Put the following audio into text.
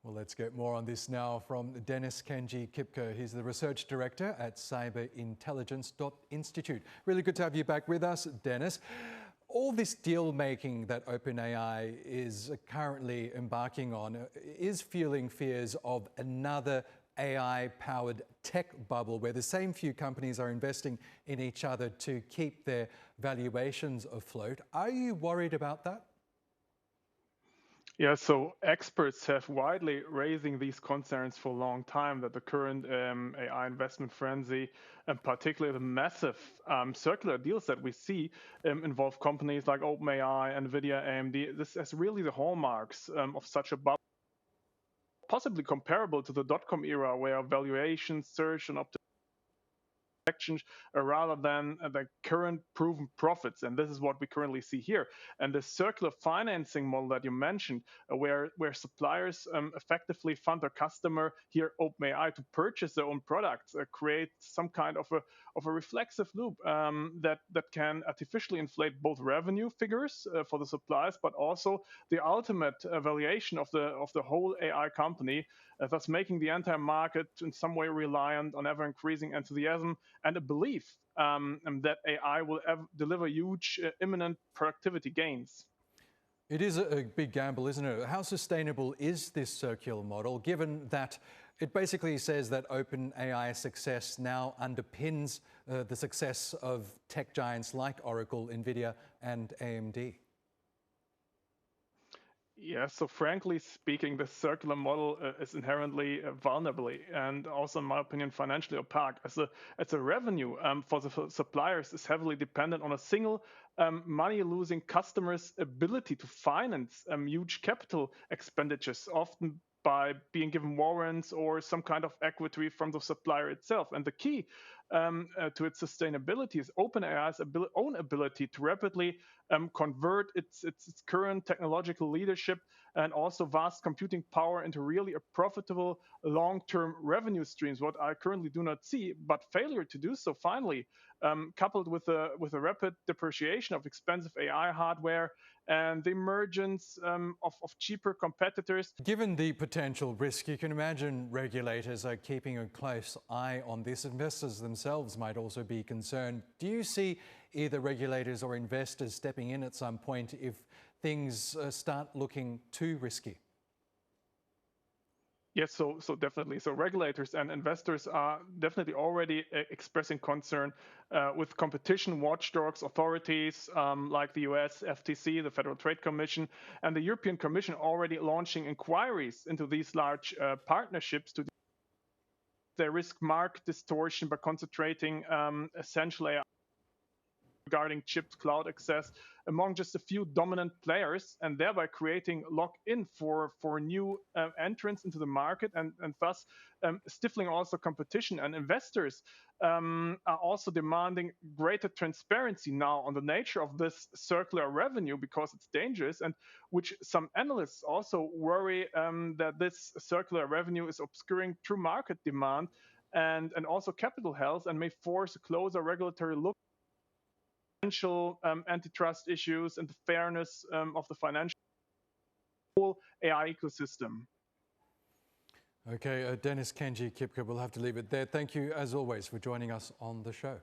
Well, let's get more on this now from Dennis Kenji Kipker. He's the Research Director at Cyberintelligence.Institute. Really good to have you back with us, Dennis. All this deal making that OpenAI is currently embarking on is fueling fears of another AI-powered tech bubble where the same few companies are investing in each other to keep their valuations afloat. Are you worried about that? Yeah, so experts have widely raising these concerns for a long time that the current AI investment frenzy, and particularly the massive circular deals that we see, involve companies like OpenAI, Nvidia, AMD. This has really the hallmarks of such a bubble, possibly comparable to the dot-com era, where valuations surged and rather than the current proven profits. And this is what we currently see here. And the circular financing model that you mentioned, where suppliers effectively fund their customer, here OpenAI, to purchase their own products, create some kind of a reflexive loop that can artificially inflate both revenue figures for the suppliers, but also the ultimate valuation of the whole AI company, thus making the entire market in some way reliant on ever increasing enthusiasm and a belief that AI will deliver huge imminent productivity gains. It is a big gamble, isn't it? How sustainable is this circular model, given that it basically says that OpenAI's success now underpins the success of tech giants like Oracle, Nvidia, and AMD? Yeah, so frankly speaking, the circular model is inherently vulnerable and also, in my opinion, financially opaque. As a revenue for the suppliers is heavily dependent on a single money-losing customer's ability to finance huge capital expenditures, often by being given warrants or some kind of equity from the supplier itself. And the key to its sustainability is OpenAI's own ability to rapidly convert its current technological leadership and also vast computing power into really a profitable long-term revenue streams, what I currently do not see. But failure to do so, finally, coupled with a rapid depreciation of expensive AI hardware and the emergence of cheaper competitors. Given the potential risk, you can imagine regulators are keeping a close eye on this. Investors themselves might also be concerned. Do you see either regulators or investors stepping in at some point if things start looking too risky? Yes, so definitely. So regulators and investors are definitely already expressing concern with competition watchdogs authorities like the US FTC, the Federal Trade Commission, and the European Commission already launching inquiries into these large partnerships to their risk market distortion by concentrating essentially regarding chipped cloud access among just a few dominant players, and thereby creating lock-in for new entrants into the market, and thus stifling also competition. And investors are also demanding greater transparency now on the nature of this circular revenue, because it's dangerous, and which some analysts also worry that this circular revenue is obscuring true market demand and also capital health, and may force a closer regulatory look potential antitrust issues and the fairness of the financial AI ecosystem. Okay, Dennis Kenji Kipker, we'll have to leave it there. Thank you, as always, for joining us on the show.